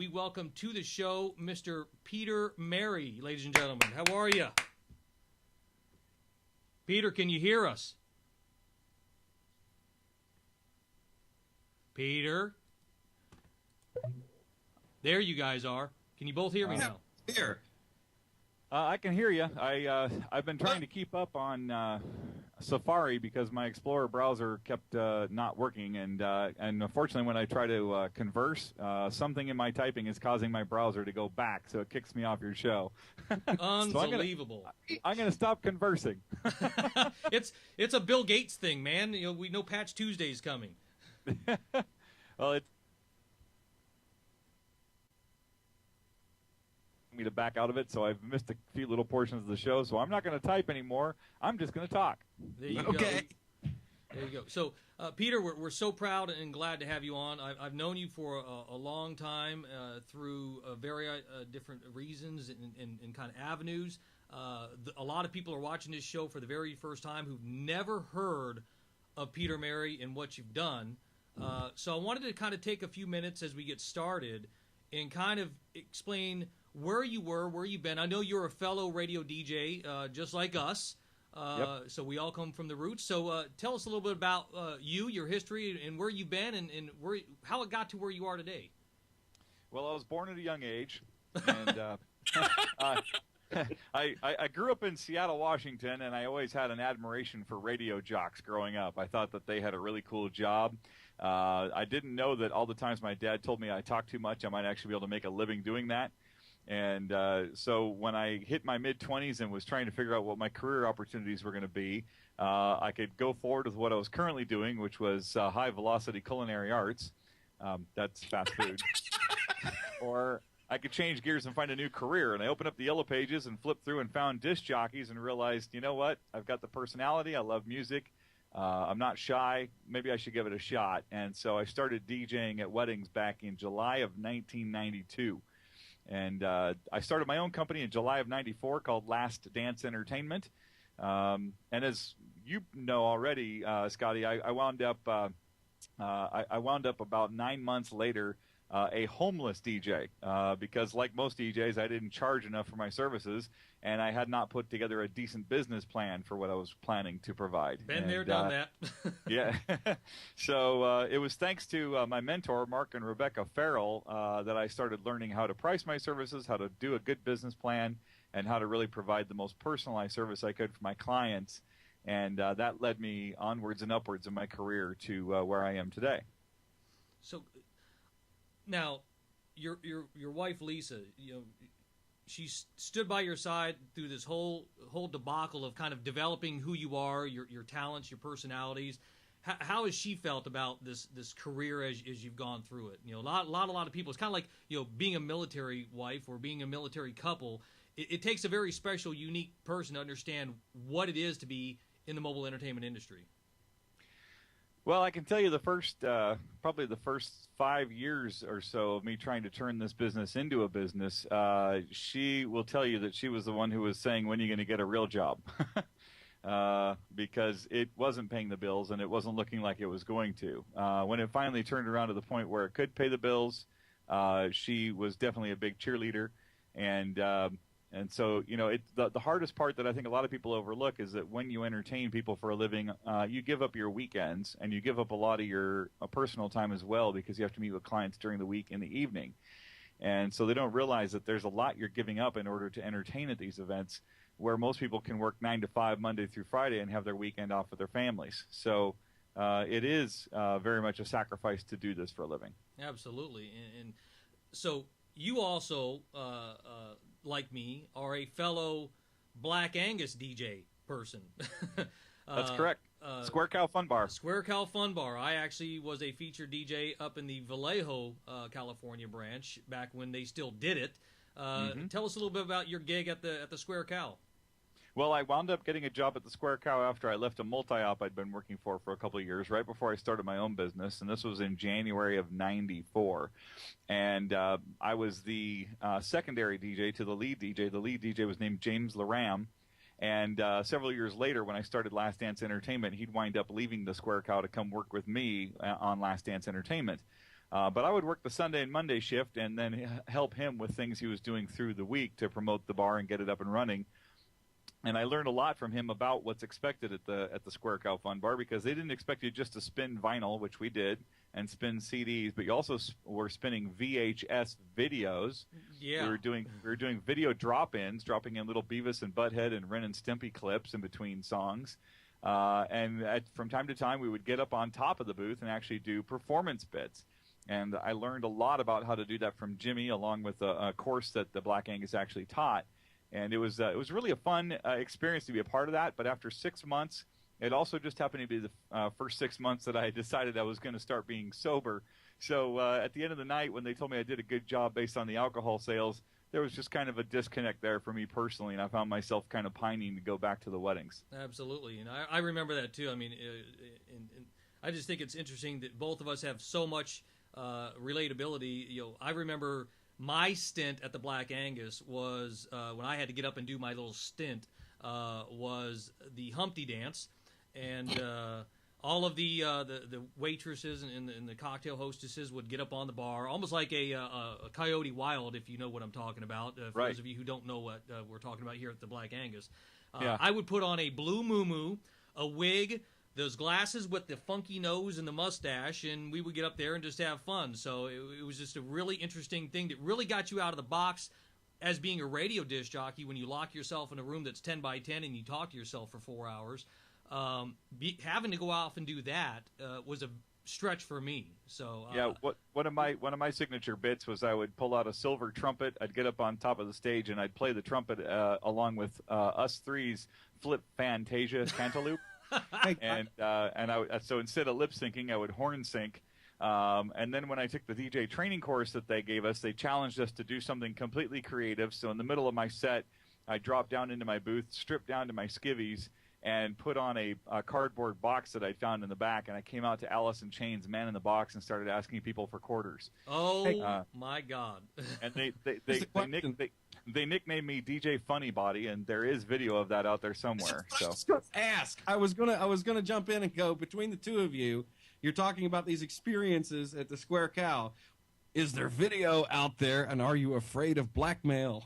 we welcome to the show Mr. Peter Mary, ladies and gentlemen. How are you? Peter, can you hear us? Peter? There you guys are. Can you both hear me now? Here. I can hear you. I've been trying to keep up on Safari because my Explorer browser kept not working, and unfortunately, when I try to converse, something in my typing is causing my browser to go back, so it kicks me off your show. Unbelievable. So I'm gonna stop conversing. It's a Bill Gates thing, man. You know, we know Patch Tuesday's coming. Well, it's me to back out of it, so I've missed a few little portions of the show, so I'm not going to type anymore. I'm just going to talk. There you go. There you go. So, Peter, we're so proud and glad to have you on. I've known you for a long time through very different reasons and kind of avenues. A lot of people are watching this show for the very first time who've never heard of Peter Mary and what you've done. So I wanted to kind of take a few minutes as we get started and kind of explain where you were, where you've been. I know you're a fellow radio DJ, just like us. Yep. So we all come from the roots. So tell us a little bit about you, your history, and where you've been, and how it got to where you are today. Well, I was born at a young age, and I grew up in Seattle, Washington, and I always had an admiration for radio jocks growing up. I thought that they had a really cool job. I didn't know that all the times my dad told me I talked too much, I might actually be able to make a living doing that. And so when I hit my mid-20s and was trying to figure out what my career opportunities were going to be, I could go forward with what I was currently doing, which was high-velocity culinary arts. That's fast food. Or I could change gears and find a new career. And I opened up the Yellow Pages and flipped through and found disc jockeys and realized, you know what? I've got the personality. I love music. I'm not shy. Maybe I should give it a shot. And so I started DJing at weddings back in July of 1992. And I started my own company in July of '94 called Last Dance Entertainment. And as you know already, Scotty, I wound up about 9 months later a homeless DJ because, like most DJs, I didn't charge enough for my services, and I had not put together a decent business plan for what I was planning to provide. Been there, done that. Yeah. So it was thanks to my mentor, Mark and Rebecca Farrell, that I started learning how to price my services, how to do a good business plan, and how to really provide the most personalized service I could for my clients. And that led me onwards and upwards in my career to where I am today. So now, your wife Lisa, you know, she stood by your side through this whole debacle of kind of developing who you are, your talents, your personalities. How has she felt about this career as you've gone through it? You know, a lot of people. It's kind of like, you know, being a military wife or being a military couple. It takes a very special, unique person to understand what it is to be in the mobile entertainment industry. Well, I can tell you probably the first 5 years or so of me trying to turn this business into a business, she will tell you that she was the one who was saying, when are you going to get a real job? Because it wasn't paying the bills and it wasn't looking like it was going to. When it finally turned around to the point where it could pay the bills, she was definitely a big cheerleader. And so, you know, the hardest part that I think a lot of people overlook is that when you entertain people for a living, you give up your weekends and you give up a lot of your personal time as well, because you have to meet with clients during the week in the evening. And so they don't realize that there's a lot you're giving up in order to entertain at these events, where most people can work 9 to 5 Monday through Friday and have their weekend off with their families. So it is very much a sacrifice to do this for a living. Absolutely. And so you also like me, are a fellow Black Angus DJ person. That's correct. Square Cow Fun Bar. Square Cow Fun Bar. I actually was a featured DJ up in the Vallejo, California branch back when they still did it. Tell us a little bit about your gig at the Square Cow. Well, I wound up getting a job at the Square Cow after I left a multi-op I'd been working for a couple of years, right before I started my own business, and this was in January of '94. And I was the secondary DJ to the lead DJ. The lead DJ was named James Laram, and several years later, when I started Last Dance Entertainment, he'd wind up leaving the Square Cow to come work with me on Last Dance Entertainment. But I would work the Sunday and Monday shift and then help him with things he was doing through the week to promote the bar and get it up and running. And I learned a lot from him about what's expected at the Square Cow Fun Bar, because they didn't expect you just to spin vinyl, which we did, and spin CDs, but you also were spinning VHS videos. Yeah. We were doing video drop-ins, dropping in little Beavis and Butthead and Ren and Stimpy clips in between songs. From time to time, we would get up on top of the booth and actually do performance bits. And I learned a lot about how to do that from Jimmy, along with a course that the Black Angus actually taught. And it was really a fun experience to be a part of that. But after 6 months, it also just happened to be the first 6 months that I decided I was going to start being sober. So at the end of the night, when they told me I did a good job based on the alcohol sales, there was just kind of a disconnect there for me personally, and I found myself kind of pining to go back to the weddings. Absolutely, and I remember that too. I mean, and I just think it's interesting that both of us have so much relatability. I remember my stint at the Black Angus was when I had to get up and do my little stint was the Humpty Dance, and all of the waitresses and the cocktail hostesses would get up on the bar, almost like a Coyote Wild, if you know what I'm talking about. For right. those of you who don't know what we're talking about here at the Black Angus, yeah. I would put on a blue muumuu, a wig, those glasses with the funky nose and the mustache, and we would get up there and just have fun. So it was just a really interesting thing that really got you out of the box as being a radio disc jockey when you lock yourself in a room that's 10 by 10 and you talk to yourself for 4 hours. Having to go off and do that was a stretch for me. So yeah, one of my signature bits was I would pull out a silver trumpet. I'd get up on top of the stage and I'd play the trumpet along with us three's Flip Fantasia Cantaloupe. So instead of lip syncing, I would horn sync. And then when I took the DJ training course that they gave us, they challenged us to do something completely creative. So in the middle of my set, I dropped down into my booth, stripped down to my skivvies, and put on a cardboard box that I found in the back. And I came out to Alice in Chains' Man in the Box and started asking people for quarters. Oh, my God. And they nicknamed me DJ Funny Body, and there is video of that out there somewhere. So I was gonna jump in and go, between the two of you, you're talking about these experiences at the Square Cow. Is there video out there, and are you afraid of blackmail?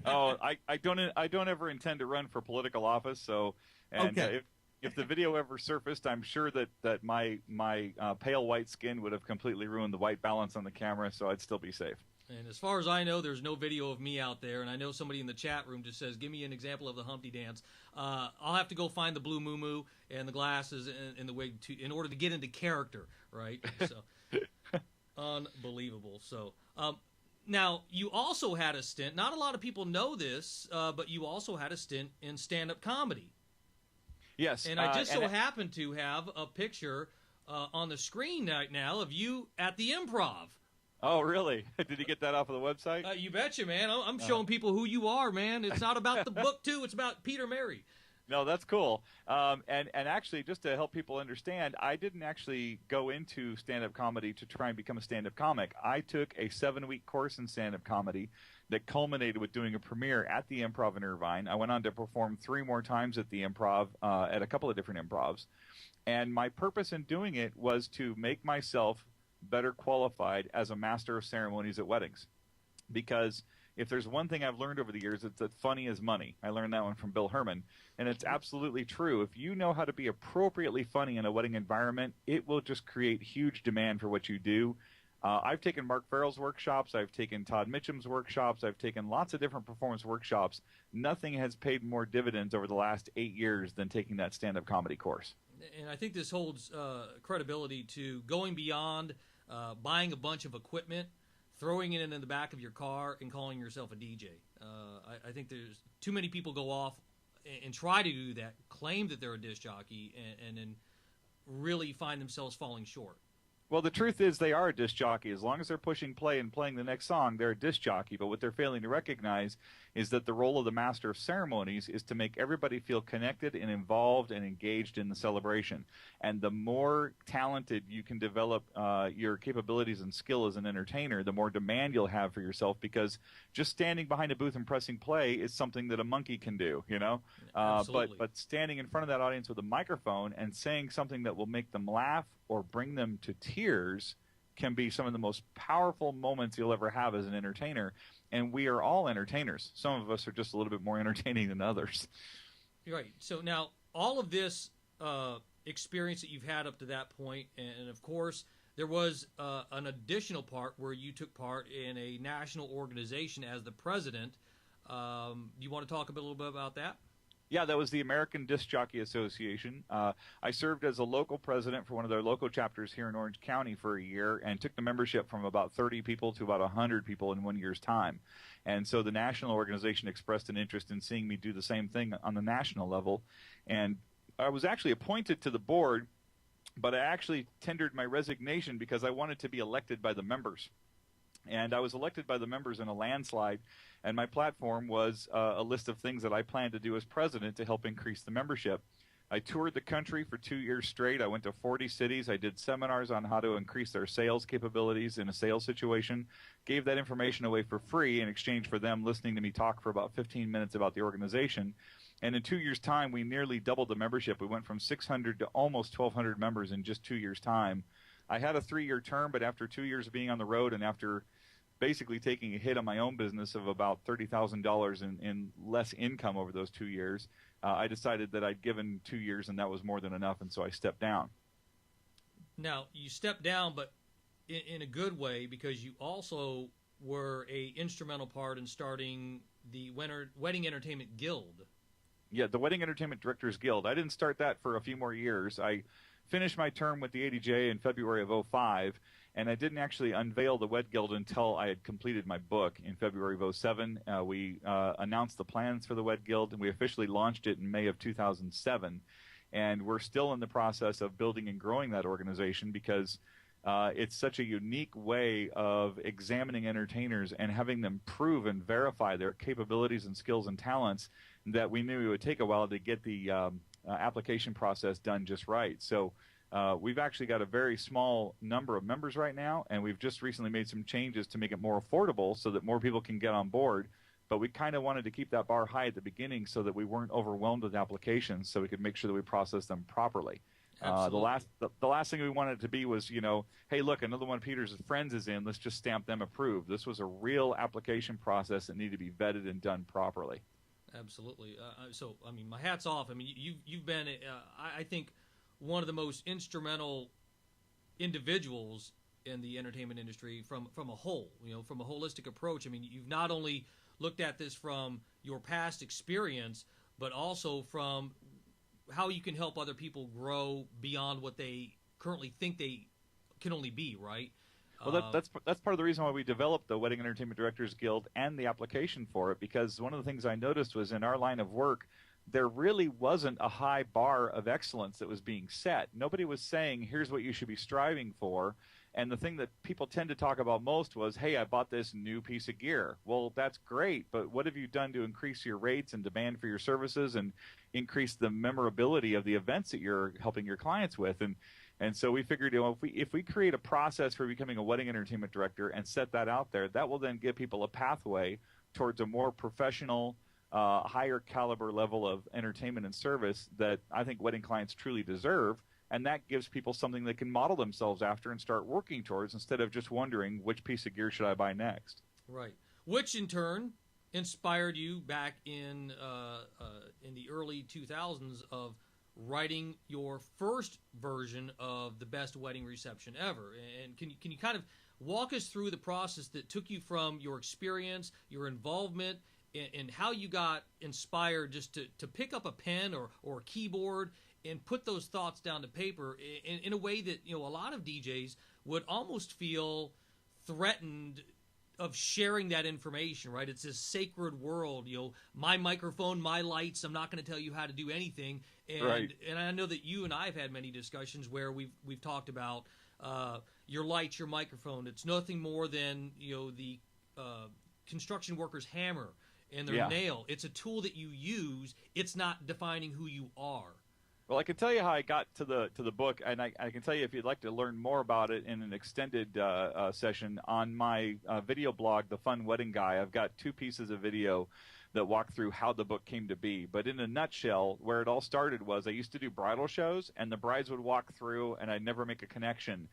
Oh, I don't ever intend to run for political office. So, and okay. If the video ever surfaced, I'm sure that my pale white skin would have completely ruined the white balance on the camera. So I'd still be safe. And as far as I know, there's no video of me out there. And I know somebody in the chat room just says, give me an example of the Humpty Dance. I'll have to go find the blue muumuu and the glasses and the wig in order to get into character, right? So, unbelievable. So, now, you also had a stint. Not a lot of people know this, but you also had a stint in stand-up comedy. Yes. And I just happened to have a picture on the screen right now of you at the Improv. Oh, really? Did you get that off of the website? You betcha, man. I'm showing people who you are, man. It's not about the book, too. It's about Peter Mary. No, that's cool. And actually, just to help people understand, I didn't actually go into stand-up comedy to try and become a stand-up comic. I took a 7-week course in stand-up comedy that culminated with doing a premiere at the Improv in Irvine. I went on to perform 3 more times at the Improv at a couple of different improvs. And my purpose in doing it was to make myself better qualified as a master of ceremonies at weddings. Because if there's one thing I've learned over the years, it's that funny is money. I learned that one from Bill Herman, and it's absolutely true. If you know how to be appropriately funny in a wedding environment, it will just create huge demand for what you do. I've taken Mark Farrell's workshops. I've taken Todd Mitchum's workshops. I've taken lots of different performance workshops. Nothing has paid more dividends over the last 8 years than taking that stand-up comedy course. And I think this holds credibility to going beyond buying a bunch of equipment, throwing it in the back of your car, and calling yourself a DJ. I think there's too many people go off and try to do that, claim that they're a disc jockey, and then really find themselves falling short. Well, the truth is they are a disc jockey. As long as they're pushing play and playing the next song, they're a disc jockey. But what they're failing to recognize is that the role of the master of ceremonies is to make everybody feel connected and involved and engaged in the celebration. And the more talented you can develop your capabilities and skill as an entertainer, the more demand you'll have for yourself, because just standing behind a booth and pressing play is something that a monkey can do, you know? But standing in front of that audience with a microphone and saying something that will make them laugh or bring them to tears can be some of the most powerful moments you'll ever have as an entertainer. And we are all entertainers. Some of us are just a little bit more entertaining than others. Right. So now all of this experience that you've had up to that point, and of course there was an additional part where you took part in a national organization as the president. You want to talk a little bit about that? Yeah, that was the American Disc Jockey Association. I served as a local president for one of their local chapters here in Orange County for a year and took the membership from about 30 people to about 100 people in 1 year's time. And so the national organization expressed an interest in seeing me do the same thing on the national level. And I was actually appointed to the board, but I actually tendered my resignation because I wanted to be elected by the members. And I was elected by the members in a landslide, and my platform was a list of things that I planned to do as president to help increase the membership. I toured the country for 2 years straight. I went to 40 cities. I did seminars on how to increase their sales capabilities in a sales situation, gave that information away for free in exchange for them listening to me talk for about 15 minutes about the organization. And in 2 years' time, we nearly doubled the membership. We went from 600 to almost 1,200 members in just 2 years' time. I had a 3-year term, but after 2 years of being on the road and after basically taking a hit on my own business of about $30,000 in less income over those 2 years, I decided that I'd given 2 years and that was more than enough, and so I stepped down. Now, you stepped down, but in a good way, because you also were a instrumental part in starting the Wedding Entertainment Guild. Yeah, the Wedding Entertainment Directors Guild. I didn't start that for a few more years. I finished my term with the ADJ in February of 2005, and I didn't actually unveil the Wed Guild until I had completed my book in February of 2007. We announced the plans for the Wed Guild, and we officially launched it in May of 2007. And we're still in the process of building and growing that organization because it's such a unique way of examining entertainers and having them prove and verify their capabilities and skills and talents that we knew it would take a while to get the application process done just right. So we've actually got a very small number of members right now, and we've just recently made some changes to make it more affordable so that more people can get on board. But we kind of wanted to keep that bar high at the beginning so that we weren't overwhelmed with applications, so we could make sure that we process them properly. The last thing we wanted it to be was, hey, look, another one of Peter's friends is in. Let's just stamp them approved. This was a real application process that needed to be vetted and done properly. Absolutely. So, I mean, my hat's off. I mean, you've been, I think, one of the most instrumental individuals in the entertainment industry from a whole, from a holistic approach. I mean, you've not only looked at this from your past experience, but also from how you can help other people grow beyond what they currently think they can only be, right? Well, that's part of the reason why we developed the Wedding Entertainment Directors Guild and the application for it, because one of the things I noticed was in our line of work, there really wasn't a high bar of excellence that was being set. Nobody was saying, here's what you should be striving for. And the thing that people tend to talk about most was, hey, I bought this new piece of gear. Well, that's great, but what have you done to increase your rates and demand for your services and increase the memorability of the events that you're helping your clients with? And so we figured, if we create a process for becoming a wedding entertainment director and set that out there, that will then give people a pathway towards a more professional, higher caliber level of entertainment and service that I think wedding clients truly deserve. And that gives people something they can model themselves after and start working towards instead of just wondering which piece of gear should I buy next. Right. Which in turn inspired you back in the early 2000s of writing your first version of the best wedding reception ever. And can you kind of walk us through the process that took you from your experience, your involvement, and how you got inspired just to pick up a pen or a keyboard and put those thoughts down to paper in a way that, a lot of DJs would almost feel threatened of sharing that information, right? It's this sacred world, my microphone, my lights, I'm not going to tell you how to do anything. And, right. And I know that you and I have had many discussions where we've talked about your lights, your microphone. It's nothing more than, the construction worker's hammer and their nail. It's a tool that you use. It's not defining who you are. Well, I can tell you how I got to the book, and I can tell you if you'd like to learn more about it in an extended session on my video blog, The Fun Wedding Guy. I've got 2 pieces of video that walk through how the book came to be. But in a nutshell, where it all started was I used to do bridal shows, and the brides would walk through, and I'd never make a connection.